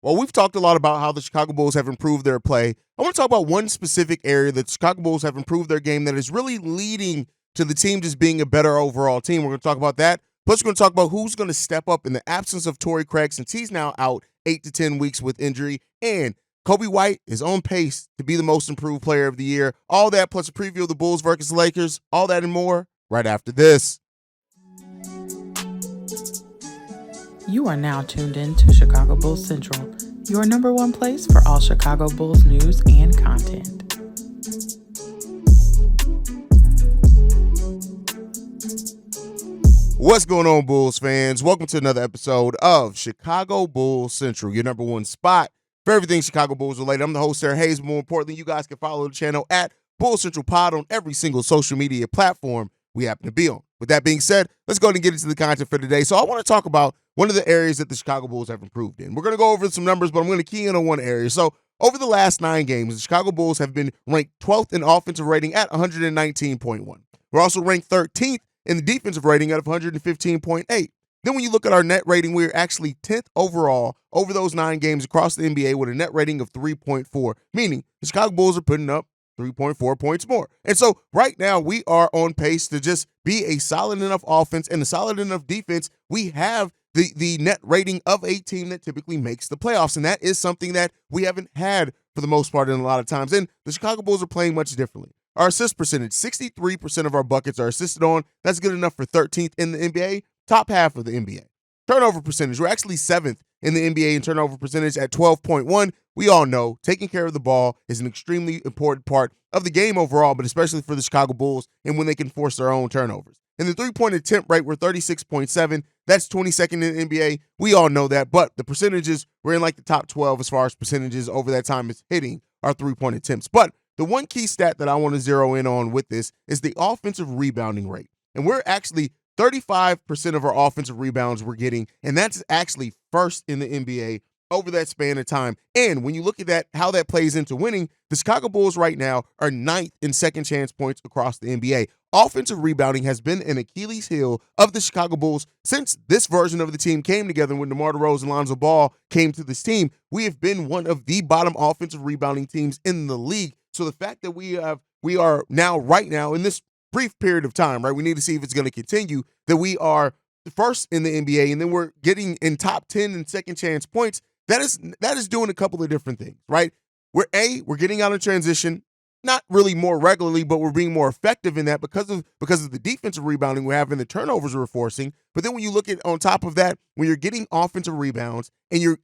Well, we've talked a lot about how the Chicago Bulls have improved their play. I want to talk about one specific area that the Chicago Bulls have improved their game that is really leading to the team just being a better overall team. We're going to talk about that. Plus, we're going to talk about who's going to step up in the absence of Torrey Craig since he's now out 8 to 10 weeks with injury. And Coby White is on pace to be the most improved player of the year. All that plus a preview of the Bulls versus Lakers. All that and more right after this. You are now tuned in to Chicago Bulls Central, your number one place for all Chicago Bulls news and content. What's going on, Bulls fans? Welcome to another episode of Chicago Bulls Central, your number one spot for everything Chicago Bulls related. I'm the host, Sarah Hayes. More importantly, you guys can follow the channel at Bulls Central Pod on every single social media platform we happen to be on. With that being said, let's go ahead and get into the content for today. So I want to talk about one of the areas that the Chicago Bulls have improved in. We're going to go over some numbers, but I'm going to key in on one area. So over the last 9 games, the Chicago Bulls have been ranked 12th in offensive rating at 119.1. We're also ranked 13th in the defensive rating at 115.8. Then when you look at our net rating, we're actually 10th overall over those 9 games across the NBA with a net rating of 3.4, meaning the Chicago Bulls are putting up 3.4 points more. And so right now we are on pace to just be a solid enough offense and a solid enough defense. We have the net rating of a team that typically makes the playoffs, and that is something that we haven't had for the most part in a lot of times. And the Chicago Bulls are playing much differently. Our assist percentage, 63% of our buckets are assisted on. That's good enough for 13th in the NBA, top half of the NBA. Turnover percentage, we're actually 7th in the NBA in turnover percentage at 12.1. We all know taking care of the ball is an extremely important part of the game overall, but especially for the Chicago Bulls and when they can force their own turnovers. In the three-point attempt rate, we're 36.7. That's 22nd in the NBA. We all know that, but the percentages, we're in like the top 12 as far as percentages over that time is hitting our three-point attempts. But the one key stat that I want to zero in on with this is the offensive rebounding rate. And we're actually 35% of our offensive rebounds we're getting, and that's actually first in the NBA over that span of time. And when you look at that, how that plays into winning, the Chicago Bulls right now are 9th in second chance points across the NBA. Offensive rebounding has been an Achilles heel of the Chicago Bulls since this version of the team came together. When DeMar DeRozan and Lonzo Ball came to this team, we have been one of the bottom offensive rebounding teams in the league. So the fact that we are now right now in this brief period of time, right? We need to see if it's going to continue, that we are first in the NBA and then we're getting in top 10 in second chance points. That is doing a couple of different things, right? We're getting out of transition, not really more regularly, but we're being more effective in that because of the defensive rebounding we have and the turnovers we're forcing. But then when you look at on top of that, when you're getting offensive rebounds and you're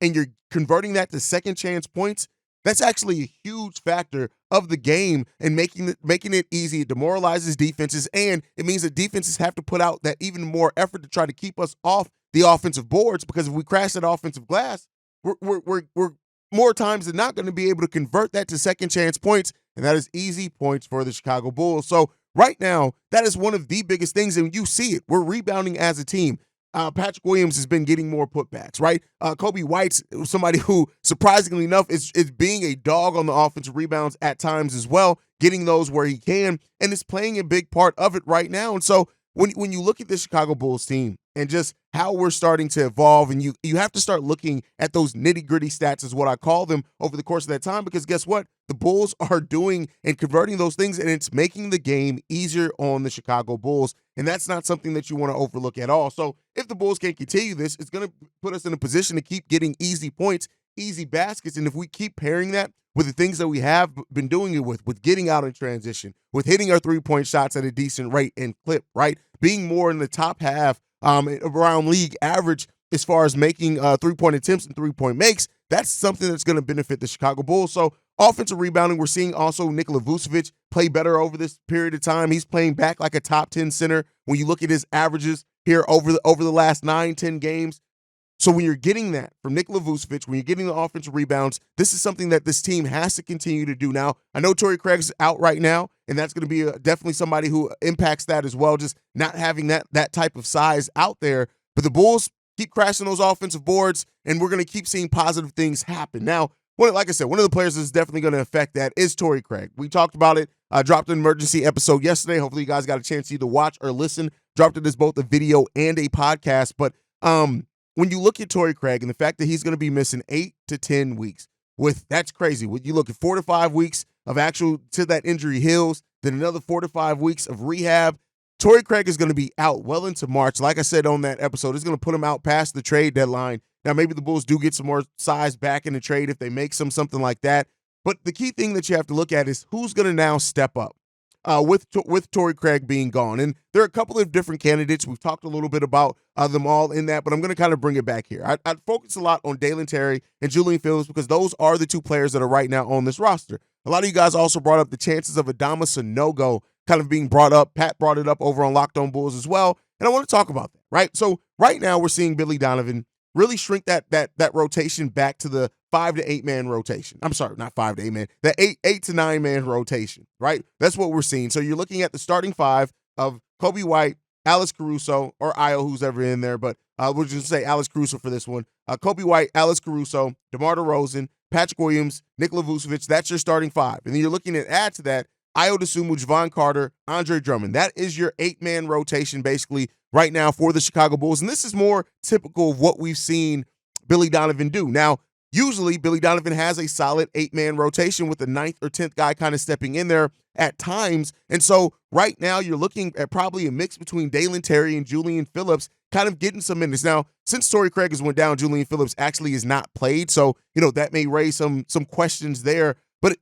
converting that to second chance points, that's actually a huge factor of the game and making it easy. It demoralizes defenses, and it means that defenses have to put out that even more effort to try to keep us off the offensive boards, because if we crash that offensive glass, we're more times than not going to be able to convert that to second chance points, and that is easy points for the Chicago Bulls. So right now, that is one of the biggest things, and you see it. We're rebounding as a team. Patrick Williams has been getting more putbacks, right? Coby White's somebody who, surprisingly enough, is being a dog on the offensive rebounds at times as well, getting those where he can, and is playing a big part of it right now. And so when you look at the Chicago Bulls team and just how we're starting to evolve, and you have to start looking at those nitty-gritty stats, is what I call them, over the course of that time, because guess what? The Bulls are doing and converting those things, and it's making the game easier on the Chicago Bulls, and that's not something that you want to overlook at all. So if the Bulls can continue this, it's going to put us in a position to keep getting easy points, easy baskets, and if we keep pairing that with the things that we have been doing it with getting out in transition, with hitting our three-point shots at a decent rate and clip, right? Being more in the top half around league average as far as making three-point attempts and three-point makes, that's something that's going to benefit the Chicago Bulls. So offensive rebounding, we're seeing also Nikola Vucevic play better over this period of time. He's playing back like a top 10 center when you look at his averages here over the last 9-10 games. So when you're getting that from Nikola Vucevic, when you're getting the offensive rebounds, this is something that this team has to continue to do. Now, I know Torrey Craig's out right now, and that's going to be definitely somebody who impacts that as well, just not having that type of size out there. But the Bulls keep crashing those offensive boards, and we're going to keep seeing positive things happen. Now, like I said, one of the players that's definitely going to affect that is Torrey Craig. We talked about it. I dropped an emergency episode yesterday. Hopefully you guys got a chance to either watch or listen. Dropped it as both a video and a podcast. But when you look at Torrey Craig and the fact that he's going to be missing 8 to 10 weeks, that's crazy. When you look at 4 to 5 weeks of actual till that injury heals, then another 4 to 5 weeks of rehab, Torrey Craig is going to be out well into March. Like I said on that episode, it's going to put him out past the trade deadline. Now, maybe the Bulls do get some more size back in the trade if they make something like that. But the key thing that you have to look at is who's going to now step up with Torrey Craig being gone. And there are a couple of different candidates. We've talked a little bit about them all in that, but I'm going to kind of bring it back here. I'd focus a lot on Dalen Terry and Julian Phillips because those are the two players that are right now on this roster. A lot of you guys also brought up the chances of Adama Sanogo kind of being brought up. Pat brought it up over on Locked On Bulls as well. And I want to talk about that, right? So right now we're seeing Billy Donovan really shrink that rotation back to the 5 to 8 man rotation. I'm sorry, not 5 to 8 man, the 8 to 9 man rotation, right? That's what we're seeing. So you're looking at the starting 5 of Coby White, Alex Caruso, or Io, who's ever in there, but we'll just say Alex Caruso for this one. Coby White, Alex Caruso, DeMar DeRozan, Patrick Williams, Nikola Vucevic. That's your starting 5. And then you're looking at add to that Ayo Dosunmu, Javon Carter, Andre Drummond. That is your 8-man rotation basically right now for the Chicago Bulls. And this is more typical of what we've seen Billy Donovan do. Now, usually Billy Donovan has a solid 8-man rotation with the 9th or 10th guy kind of stepping in there at times. And so right now you're looking at probably a mix between Dalen Terry and Julian Phillips kind of getting some minutes. Now, since Torrey Craig has went down, Julian Phillips actually is not played. So, that may raise some questions there. But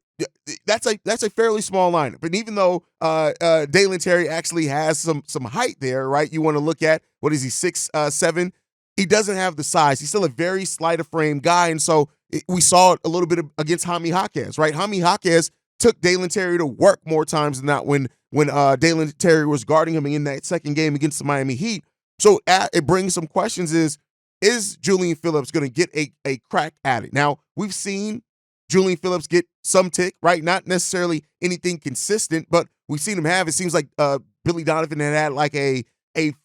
that's a fairly small lineup. And even though Dalen Terry actually has some height there, right? You want to look at, what is he, 6'7"? He doesn't have the size. He's still a very slight of frame guy. And so we saw it a little bit against Jaime Jaquez, right? Jaime Jaquez took Dalen Terry to work more times than not when Dalen Terry was guarding him in that second game against the Miami Heat. So it brings some questions is Julian Phillips going to get a crack at it? Now, we've seen Julian Phillips get some tick, right? Not necessarily anything consistent, but we've seen him have. It seems like Billy Donovan had like a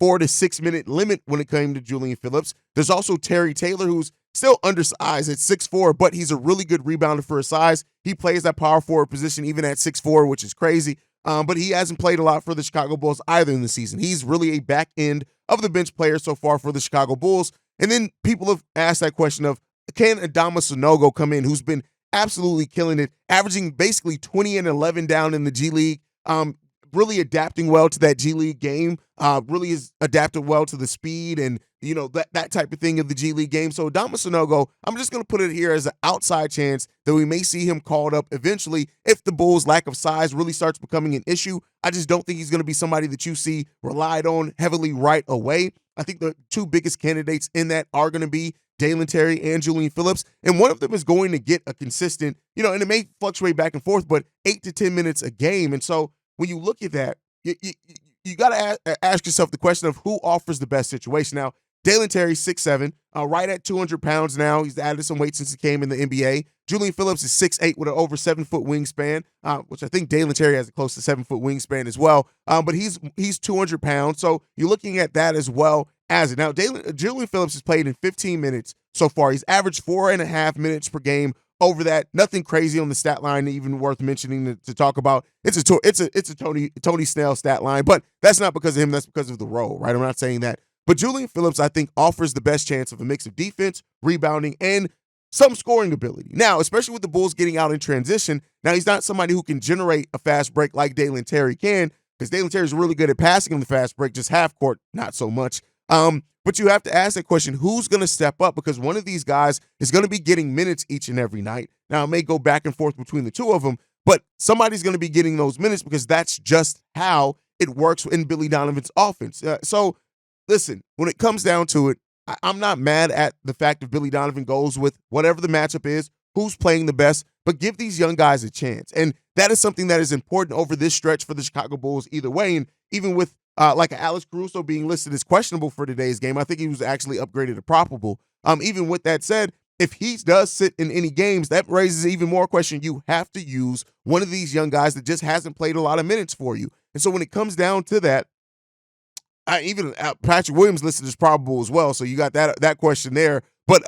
4 to 6 minute limit when it came to Julian Phillips. There's also Terry Taylor, who's still undersized at 6'4", but he's a really good rebounder for his size. He plays that power forward position even at 6'4", which is crazy. But he hasn't played a lot for the Chicago Bulls either in the season. He's really a back end of the bench player so far for the Chicago Bulls. And then people have asked that question of, can Adama Sanogo come in, who's been absolutely killing it, averaging basically 20 and 11 down in the G League, really adapting well to that G League game, really has adapted well to the speed and, that type of thing of the G League game. So Adama Sanogo, I'm just going to put it here as an outside chance that we may see him called up eventually if the Bulls' lack of size really starts becoming an issue. I just don't think he's going to be somebody that you see relied on heavily right away. I think the two biggest candidates in that are going to be Dalen Terry and Julian Phillips, and one of them is going to get a consistent, and it may fluctuate back and forth, but 8 to 10 minutes a game. And so when you look at that, you got to ask yourself the question of who offers the best situation. Now, Dalen Terry, 6'7", right at 200 pounds now. He's added some weight since he came in the NBA. Julian Phillips is 6'8" with an over 7-foot wingspan, which I think Dalen Terry has a close to 7-foot wingspan as well. But he's 200 pounds, so you're looking at that as well as it. Now, Julian Phillips has played in 15 minutes so far. He's averaged 4.5 minutes per game over that. Nothing crazy on the stat line even worth mentioning to talk about. It's a Tony Snell stat line, but that's not because of him. That's because of the role, right? I'm not saying that. But Julian Phillips, I think, offers the best chance of a mix of defense, rebounding, and some scoring ability. Now, especially with the Bulls getting out in transition, now he's not somebody who can generate a fast break like Dalen Terry can, because Dalen Terry is really good at passing him the fast break, just half court, not so much. But you have to ask that question, who's going to step up? Because one of these guys is going to be getting minutes each and every night. Now, it may go back and forth between the two of them, but somebody's going to be getting those minutes because that's just how it works in Billy Donovan's offense. So, listen, when it comes down to it, I'm not mad at the fact that Billy Donovan goes with whatever the matchup is, who's playing the best, but give these young guys a chance. And that is something that is important over this stretch for the Chicago Bulls either way. And even with like Alex Caruso being listed as questionable for today's game, I think he was actually upgraded to probable. Even with that said, if he does sit in any games, that raises even more question. You have to use one of these young guys that just hasn't played a lot of minutes for you. And so when it comes down to that, even Patrick Williams listed as probable as well, so you got that question there. But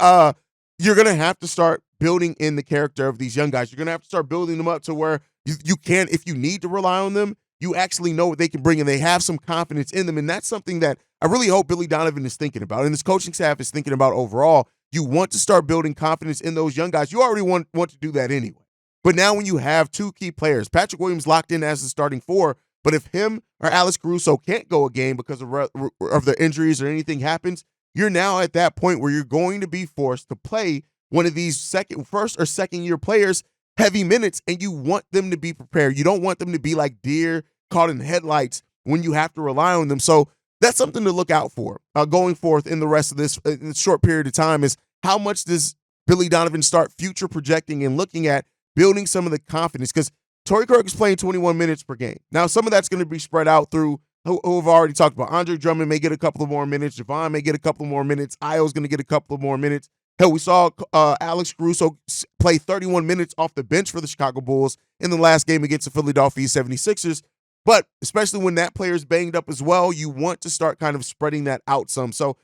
you're going to have to start building in the character of these young guys. You're going to have to start building them up to where you can, if you need to rely on them, you actually know what they can bring and they have some confidence in them. And that's something that I really hope Billy Donovan is thinking about and this coaching staff is thinking about overall. You want to start building confidence in those young guys. You already want to do that anyway. But now when you have two key players, Patrick Williams locked in as the starting four, but if him or Alex Caruso can't go a game because of their injuries or anything happens, you're now at that point where you're going to be forced to play one of these first or second year players heavy minutes, and you want them to be prepared. You don't want them to be like deer caught in headlights when you have to rely on them. So that's something to look out for going forth in the rest of this short period of time is how much does Billy Donovan start future projecting and looking at building some of the confidence, because Torrey Craig is playing 21 minutes per game. Now, some of that's going to be spread out through who have already talked about. Andre Drummond may get a couple of more minutes. Javon may get a couple more minutes. Io's going to get a couple of more minutes. Hell, we saw Alex Caruso play 31 minutes off the bench for the Chicago Bulls in the last game against the Philadelphia 76ers. But especially when that player is banged up as well, you want to start kind of spreading that out some. So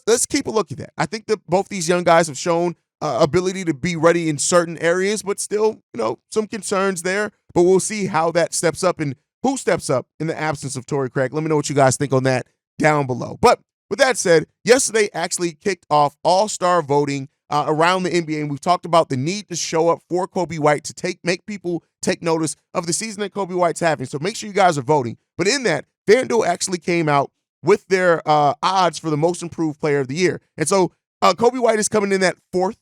let's keep a look at that. I think that both these young guys have shown ability to be ready in certain areas, but still, some concerns there. But we'll see how that steps up and who steps up in the absence of Torrey Craig. Let me know what you guys think on that down below. But with that said, yesterday actually kicked off all-star voting around the NBA, and we've talked about the need to show up for Coby White to make people take notice of the season that Coby White's having. So make sure you guys are voting. But in that, FanDuel actually came out with their odds for the most improved player of the year. And so Coby White is coming in at fourth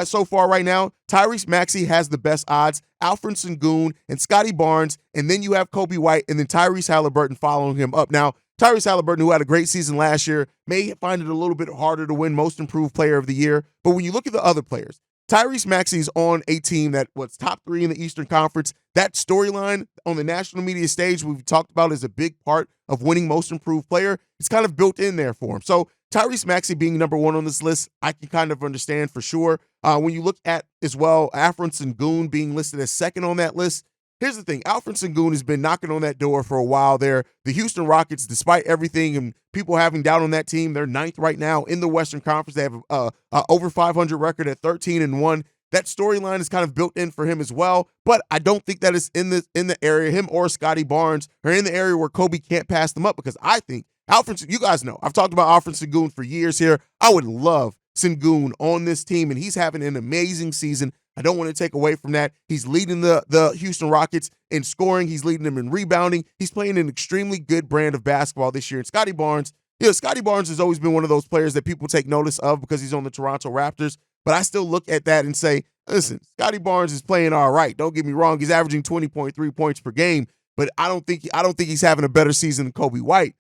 so far right now. Tyrese Maxey has the best odds, Alfred Sengun and Scotty Barnes, and then you have Coby White and then Tyrese Halliburton following him up. Now, Tyrese Halliburton, who had a great season last year, may find it a little bit harder to win most improved player of the year. But when you look at the other players, Tyrese Maxey's on a team that was top 3 in the Eastern Conference. That storyline on the national media stage we've talked about is a big part of winning most improved player. It's kind of built in there for him. So Tyrese Maxey being number 1 on this list, I can kind of understand for sure. When you look at, as well, Alfred Sengun being listed as second on that list, here's the thing. Alfred Sengun has been knocking on that door for a while there. The Houston Rockets, despite everything and people having doubt on that team, they're 9th right now in the Western Conference. They have a over 500 record at 13-1. That storyline is kind of built in for him as well, but I don't think that is in the area, him or Scotty Barnes, are in the area where Coby can't pass them up, because I think Alfred, you guys know, I've talked about Alfred Sengun for years here. I would love Sengun on this team, and he's having an amazing season. I don't want to take away from that. He's leading the Houston Rockets in scoring. He's leading them in rebounding. He's playing an extremely good brand of basketball this year. And Scotty Barnes, Scotty Barnes has always been one of those players that people take notice of because he's on the Toronto Raptors. But I still look at that and say, listen, Scotty Barnes is playing all right. Don't get me wrong. He's averaging 20.3 points per game, but I don't think he's having a better season than Coby White.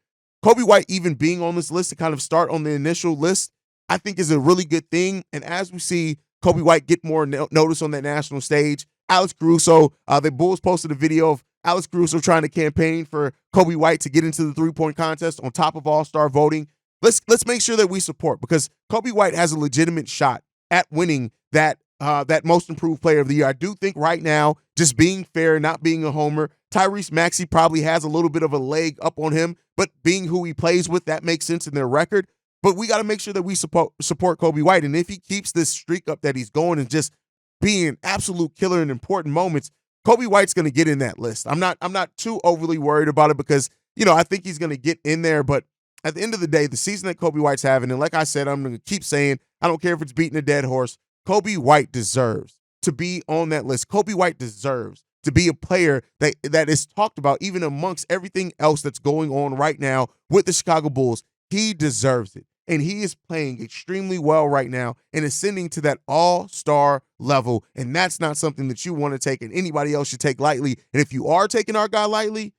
Coby White even being on this list to kind of start on the initial list, I think is a really good thing. And as we see Coby White get more notice on that national stage, Alex Caruso, the Bulls posted a video of Alex Caruso trying to campaign for Coby White to get into the three-point contest on top of all-star voting. Let's make sure that we support, because Coby White has a legitimate shot at winning that most improved player of the year. I do think right now, just being fair, not being a homer, Tyrese Maxey probably has a little bit of a leg up on him, but being who he plays with, that makes sense in their record. But we got to make sure that we support Coby White. And if he keeps this streak up that he's going and just being an absolute killer in important moments, Coby White's going to get in that list. I'm not too overly worried about it, because, I think he's going to get in there. But at the end of the day, the season that Coby White's having, and like I said, I'm going to keep saying, I don't care if it's beating a dead horse, Coby White deserves to be on that list. Coby White deserves to be a player that is talked about even amongst everything else that's going on right now with the Chicago Bulls. He deserves it. And he is playing extremely well right now and ascending to that all-star level. And that's not something that you want to take and anybody else should take lightly. And if you are taking our guy lightly, I'm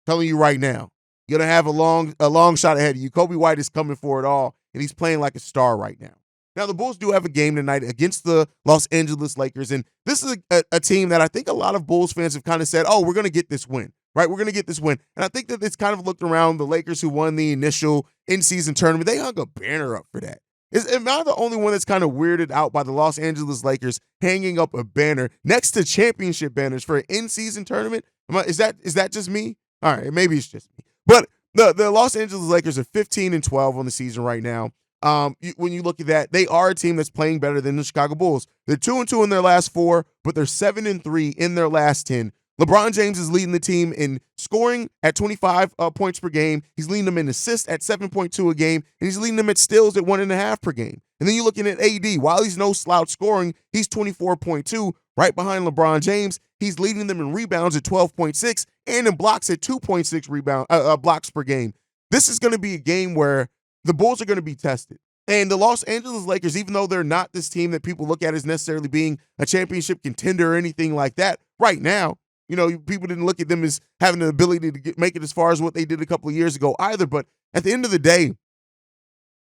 telling you right now, you're going to have a long shot ahead of you. Coby White is coming for it all, and he's playing like a star right now. Now, the Bulls do have a game tonight against the Los Angeles Lakers, and this is a team that I think a lot of Bulls fans have kind of said, oh, we're going to get this win, right? We're going to get this win. And I think that it's kind of looked around the Lakers, who won the initial in-season tournament. They hung a banner up for that. Am I the only one that's kind of weirded out by the Los Angeles Lakers hanging up a banner next to championship banners for an in-season tournament? Is that just me? All right, maybe it's just me. But the Los Angeles Lakers are 15-12 on the season right now. When you look at that, they are a team that's playing better than the Chicago Bulls. They're 2-2 in their last 4, but they're 7-3 in their last 10. LeBron James is leading the team in scoring at 25 points per game. He's leading them in assists at 7.2 a game, and he's leading them at steals at 1.5 per game. And then you're looking at AD. While he's no slouch scoring, he's 24.2, right behind LeBron James. He's leading them in rebounds at 12.6 and in blocks at 2.6 blocks per game. This is going to be a game where the Bulls are going to be tested. And the Los Angeles Lakers, even though they're not this team that people look at as necessarily being a championship contender or anything like that, right now, people didn't look at them as having the ability to make it as far as what they did a couple of years ago either. But at the end of the day,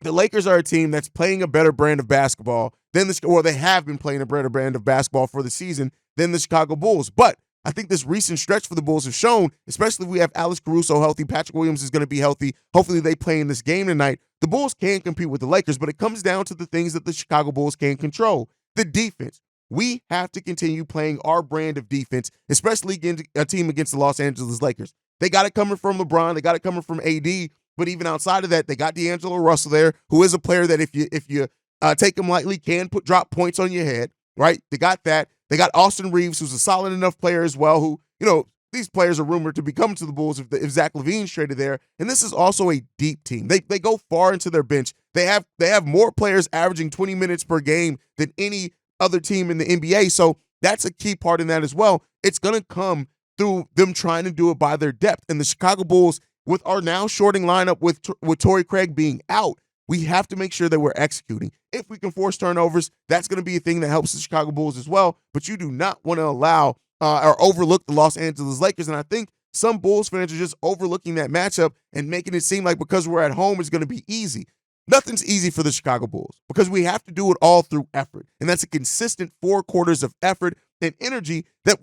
the Lakers are a team that's playing a better brand of basketball than they have been playing a better brand of basketball for the season than the Chicago Bulls. But I think this recent stretch for the Bulls have shown, especially if we have Alex Caruso healthy, Patrick Williams is going to be healthy. Hopefully they play in this game tonight. The Bulls can compete with the Lakers, but it comes down to the things that the Chicago Bulls can control. The defense. We have to continue playing our brand of defense, especially against a team against the Los Angeles Lakers. They got it coming from LeBron. They got it coming from AD. But even outside of that, they got D'Angelo Russell there, who is a player that if you take him lightly, can drop points on your head, right? They got that. They got Austin Reeves, who's a solid enough player as well, who, these players are rumored to be coming to the Bulls if Zach LaVine's traded there. And this is also a deep team. They go far into their bench. They have more players averaging 20 minutes per game than any other team in the NBA. So that's a key part in that as well. It's going to come through them trying to do it by their depth. And the Chicago Bulls, with our now shorting lineup with Torrey Craig being out, we have to make sure that we're executing. If we can force turnovers, that's going to be a thing that helps the Chicago Bulls as well. But you do not want to allow or overlook the Los Angeles Lakers. And I think some Bulls fans are just overlooking that matchup and making it seem like because we're at home, it's going to be easy. Nothing's easy for the Chicago Bulls because we have to do it all through effort. And that's a consistent 4 quarters of effort and energy that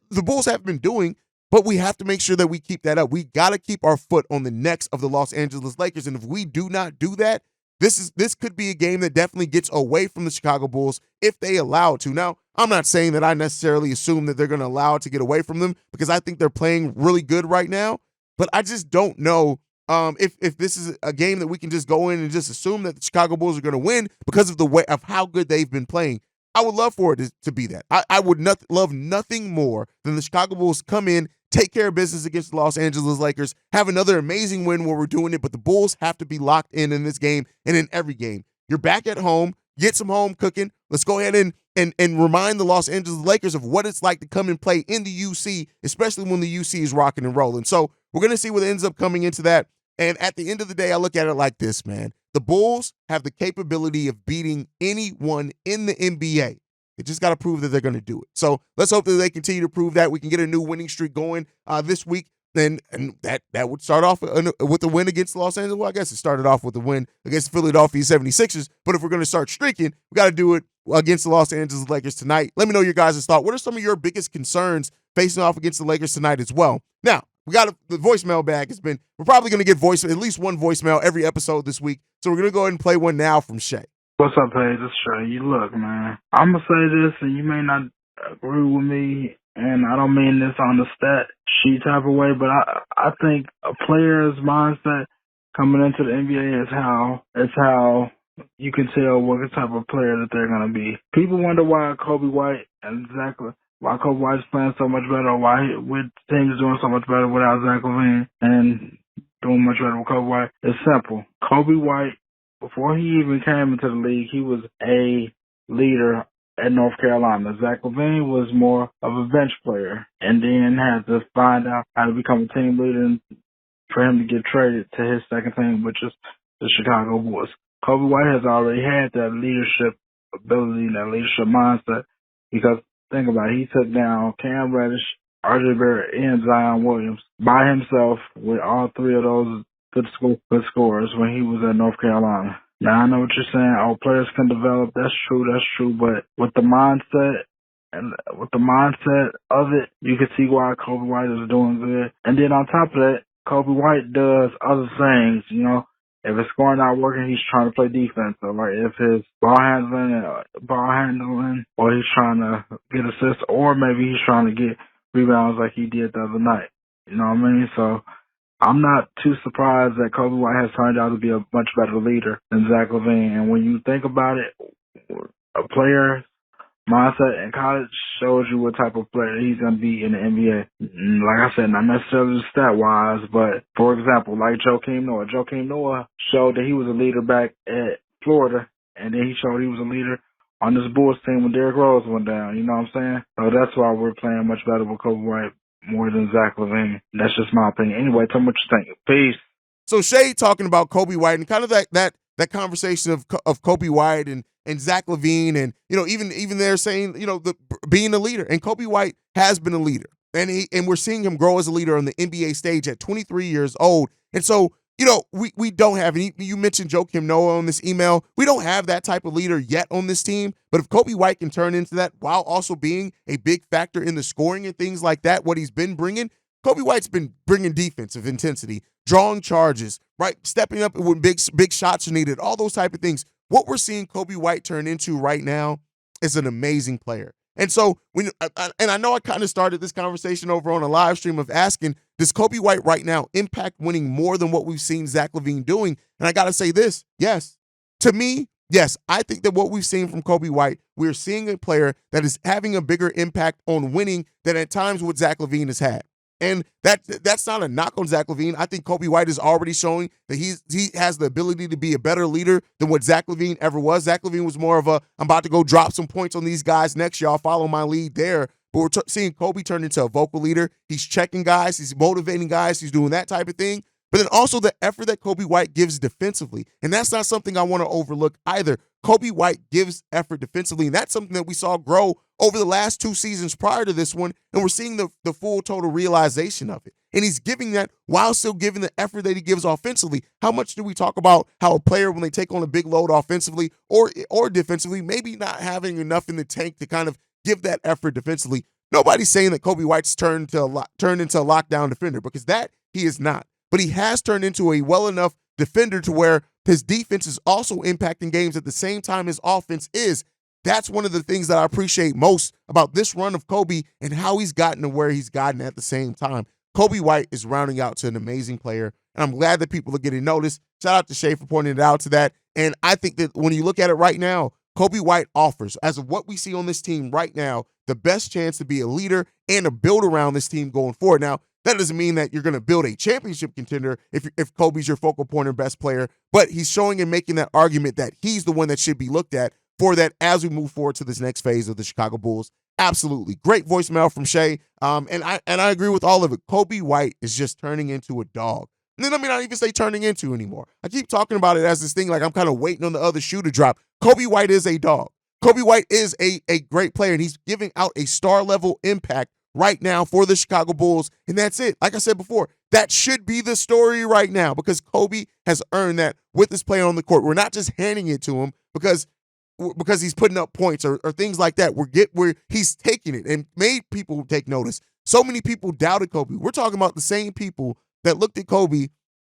the Bulls have been doing, but we have to make sure that we keep that up. We got to keep our foot on the necks of the Los Angeles Lakers. And if we do not do that, this could be a game that definitely gets away from the Chicago Bulls if they allow it to. Now, I'm not saying that I necessarily assume that they're going to allow it to get away from them because I think they're playing really good right now, but I just don't know if this is a game that we can just go in and just assume that the Chicago Bulls are going to win because of the way of how good they've been playing. I would love for it to be that. I would love nothing more than the Chicago Bulls come in, take care of business against the Los Angeles Lakers, have another amazing win where we're doing it, but the Bulls have to be locked in this game and in every game. You're back at home, get some home cooking. Let's go ahead and remind the Los Angeles Lakers of what it's like to come and play in the UC, especially when the UC is rocking and rolling. So we're going to see what ends up coming into that. And at the end of the day, I look at it like this, man. The Bulls have the capability of beating anyone in the NBA. They just got to prove that they're going to do it. So let's hope that they continue to prove that. We can get a new winning streak going this week. And that would start off with a win against Los Angeles. Well, I guess it started off with a win against the Philadelphia 76ers. But if we're going to start streaking, we got to do it against the Los Angeles Lakers tonight. Let me know your guys' thought. What are some of your biggest concerns facing off against the Lakers tonight as well? Now, we got the voicemail bag. We're probably going to get at least one voicemail every episode this week. So we're going to go ahead and play one now from Shay. What's up, Paige? It's Shay. You look, man. I'm going to say this, and you may not agree with me, and I don't mean this on the stat sheet type of way, but I think a player's mindset coming into the NBA is how you can tell what type of player that they're going to be. People wonder why Coby White and why Coby White's playing so much better, or why with teams doing so much better without Zach LaVine and doing much better with Coby White. It's simple. Coby White, before he even came into the league, he was a leader at North Carolina. Zach LaVine was more of a bench player and then had to find out how to become a team leader and for him to get traded to his second team, which is the Chicago Bulls. Coby White has already had that leadership ability, that leadership mindset, because think about it, he took down Cam Reddish, RJ Barrett, and Zion Williams by himself with all 3 of those good scorers when he was at North Carolina. Now, I know what you're saying. Oh, players can develop. That's true. But with the mindset of it, you can see why Coby White is doing good. And then on top of that, Coby White does other things, you know. If his scoring not working, he's trying to play defense. So, like, if his ball handling, or he's trying to get assists, or maybe he's trying to get rebounds like he did the other night. You know what I mean? So, I'm not too surprised that Coby White has turned out to be a much better leader than Zach LaVine. And when you think about it, a player's mindset in college shows you what type of player he's going to be in the NBA. Like I said, not necessarily stat-wise, but, for example, like Joakim Noah. Joakim Noah showed that he was a leader back at Florida, and then he showed he was a leader on this Bulls team when Derrick Rose went down. You know what I'm saying? So that's why we're playing much better with Coby White more than Zach LaVine. That's just my opinion. Anyway, tell me what you think. Peace. So Shay talking about Coby White and kind of that conversation of Coby White and Zach LaVine, and even they're saying being a leader, and Coby White has been a leader, and we're seeing him grow as a leader on the NBA stage at 23 years old. And so we don't have any. You mentioned Joakim Noah on this email. We don't have that type of leader yet on this team. But if Coby White can turn into that while also being a big factor in the scoring and things like that, what he's been bringing, Coby White's been bringing defensive intensity, drawing charges, right, stepping up when big shots are needed, all those type of things. What we're seeing Coby White turn into right now is an amazing player. And so I know I kind of started this conversation over on a live stream of asking, does Coby White right now impact winning more than what we've seen Zach LaVine doing? And I got to say this, yes. To me, yes, I think that what we've seen from Coby White, we're seeing a player that is having a bigger impact on winning than at times what Zach LaVine has had. And that's not a knock on Zach LaVine. I think Coby White is already showing that he has the ability to be a better leader than what Zach LaVine ever was. Zach LaVine was more of I'm about to go drop some points on these guys next year. I'll follow my lead there. But we're seeing Coby turn into a vocal leader. He's checking guys. He's motivating guys. He's doing that type of thing. But then also the effort that Coby White gives defensively. And that's not something I want to overlook either. Coby White gives effort defensively, and that's something that we saw grow over the last 2 seasons prior to this one, and we're seeing the full total realization of it. And he's giving that while still giving the effort that he gives offensively. How much do we talk about how a player, when they take on a big load offensively or defensively, maybe not having enough in the tank to kind of give that effort defensively? Nobody's saying that Coby White's turned into a lockdown defender, because that he is not. But he has turned into a well enough defender to where his defense is also impacting games at the same time his offense is. That's one of the things that I appreciate most about this run of Coby and how he's gotten to where he's gotten at the same time. Coby White is rounding out to an amazing player, and I'm glad that people are getting noticed. Shout out to Shay for pointing it out to that. And I think that when you look at it right now, Coby White offers, as of what we see on this team right now, the best chance to be a leader and to build around this team going forward. Now, that doesn't mean that you're going to build a championship contender if Coby's your focal point and best player, but he's showing and making that argument that he's the one that should be looked at for that as we move forward to this next phase of the Chicago Bulls. Absolutely. Great voicemail from Shay. And I agree with all of it. Coby White is just turning into a dog. And then let me not even say turning into anymore. I keep talking about it as this thing like I'm kind of waiting on the other shoe to drop. Coby White is a dog. Coby White is a great player, and he's giving out a star-level impact right now for the Chicago Bulls, and that's it. Like I said before, that should be the story right now, because Coby has earned that with his play on the court. We're not just handing it to him because he's putting up points or things like that. He's taking it and made people take notice. So many people doubted Coby. We're talking about the same people that looked at Coby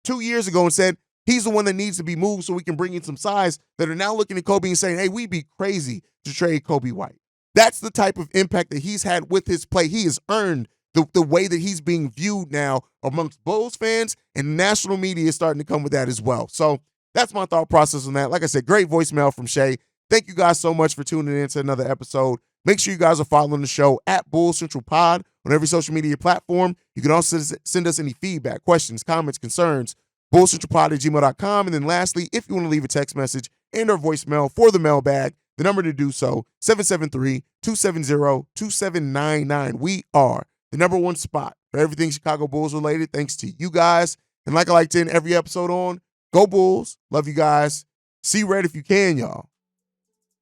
2 years ago and said, he's the one that needs to be moved so we can bring in some size, that are now looking at Coby and saying, hey, we'd be crazy to trade Coby White. That's the type of impact that he's had with his play. He has earned the way that he's being viewed now amongst Bulls fans, and national media is starting to come with that as well. So that's my thought process on that. Like I said, great voicemail from Shay. Thank you guys so much for tuning in to another episode. Make sure you guys are following the show at Bulls Central Pod on every social media platform. You can also send us any feedback, questions, comments, concerns, bullcentralpod@gmail.com. And then lastly, if you want to leave a text message and or voicemail for the mailbag, the number to do so, 773-270-2799. We are the number one spot for everything Chicago Bulls related, thanks to you guys. And like I like to end every episode on, go Bulls. Love you guys. See red if you can, y'all.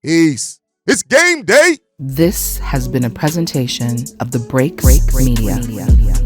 Peace. It's game day. This has been a presentation of the Break Media.